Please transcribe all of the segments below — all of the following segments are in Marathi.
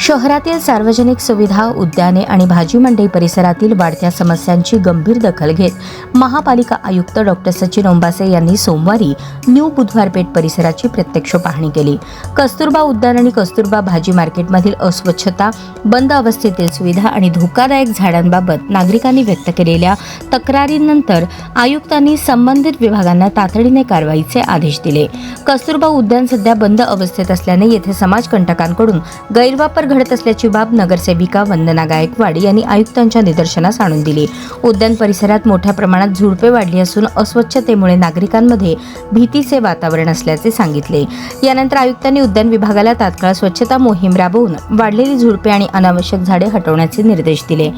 शहरातील सार्वजनिक सुविधा, उद्याने आणि भाजी मंडई परिसरातील वाढत्या समस्यांची गंभीर दखल घेत महापालिका आयुक्त डॉक्टर सचिन ओंबासे यांनी सोमवारी न्यू बुधवारपेठ परिसराची प्रत्यक्ष पाहणी केली. कस्तुरबा उद्यान आणि कस्तुरबा भाजी मार्केटमधील अस्वच्छता, बंद अवस्थेतील सुविधा आणि धोकादायक झाडांबाबत नागरिकांनी व्यक्त केलेल्या तक्रारींनंतर आयुक्तांनी संबंधित विभागांना तातडीने कारवाईचे आदेश दिले. कस्तुरबा उद्यान सध्या बंद अवस्थेत असल्याने येथे समाजकंटकांकडून गैरवापर घडत असल्याची बाब नगरसेविका वंदना गायकवाड यांनी आयुक्तांच्या निदर्शनास आणून दिली. उद्यान परिसरात मोठ्या प्रमाणात झुडपे वाढली असून अस्वच्छतेमुळे नागरिकांमध्ये भीतीचे वातावरण असल्याचे सांगितले. यानंतर आयुक्तांनी उद्यान विभागाला तात्काळ स्वच्छता मोहीम राबवून वाढलेली झुडपे आणि अनावश्यक झाडे हटवण्याचे निर्देश दिले.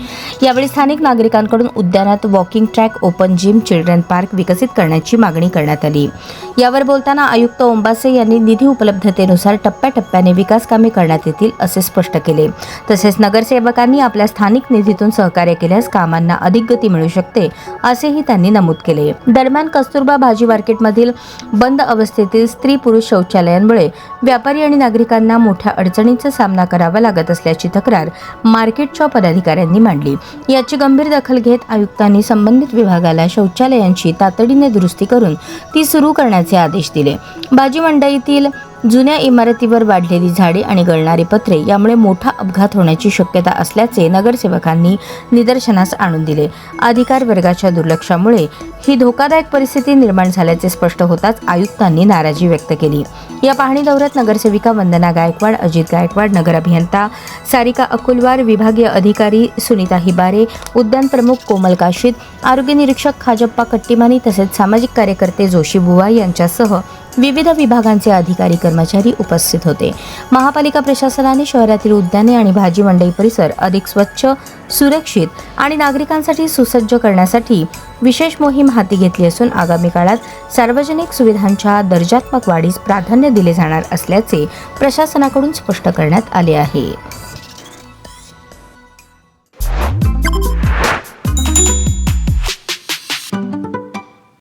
यावेळी स्थानिक नागरिकांकडून उद्यानात walking track, open gym, children park विकसित करण्याची मागणी करण्यात आली. यावर बोलताना आयुक्त ओंबासे यांनी निधी उपलब्धतेनुसार टप्प्याटप्प्याने विकास कामे करण्यात येतील असे स्पष्ट केले. तसेच नगरसेवकांनी आपल्या स्थानिक निधीतून सहकार्य केल्यास कामांना अधिक गती मिळू शकते असेही त्यांनी नमूद केले. दरम्यान कस्तुरबा भाजी मार्केटमधील बंद अवस्थेतील स्त्री-पुरुष शौचालयांमुळे व्यापारी आणि नागरिकांना मोठ्या अडचणींचा सामना करावा लागत असल्याची तक्रार मार्केटच्या पदाधिकाऱ्यांनी मांडली. याची गंभीर दखल घेत आयुक्तांनी संबंधित विभागाला शौचालयांची तातडीने दुरुस्ती करून ती सुरू करण्याचे आदेश दिले. भाजी मंडईतील जुन्या इमारतीवर वाढलेली झाडे आणि गळणारी पत्रे यामुळे मोठा अपघात होण्याची शक्यता असल्याचे नगरसेवकांनी निदर्शनास आणून दिले. अधिकार वर्गाच्या दुर्लक्षामुळे ही धोकादायक परिस्थिती निर्माण झाल्याचे स्पष्ट होताच आयुक्तांनी नाराजी व्यक्त केली. या पाहणी दौऱ्यात नगरसेविका वंदना गायकवाड, अजित गायकवाड, नगर अभियंता सारिका अकुलवार, विभागीय अधिकारी सुनीता हिबारे, उद्यान प्रमुख कोमल काशीद, आरोग्य निरीक्षक खाजप्पा कट्टीमानी तसेच सामाजिक कार्यकर्ते जोशी बुवा यांच्यासह विविध विभागांचे अधिकारी कर्मचारी उपस्थित होते. महापालिका प्रशासनाने शहरातील उद्याने आणि भाजी मंडई परिसर अधिक स्वच्छ, सुरक्षित आणि नागरिकांसाठी सुसज्ज करण्यासाठी विशेष मोहीम हाती घेतली असून आगामी काळात सार्वजनिक सुविधांच्या दर्जात्मक वाढीस प्राधान्य दिले जाणार असल्याचे प्रशासनाकडून स्पष्ट करण्यात आले आहे.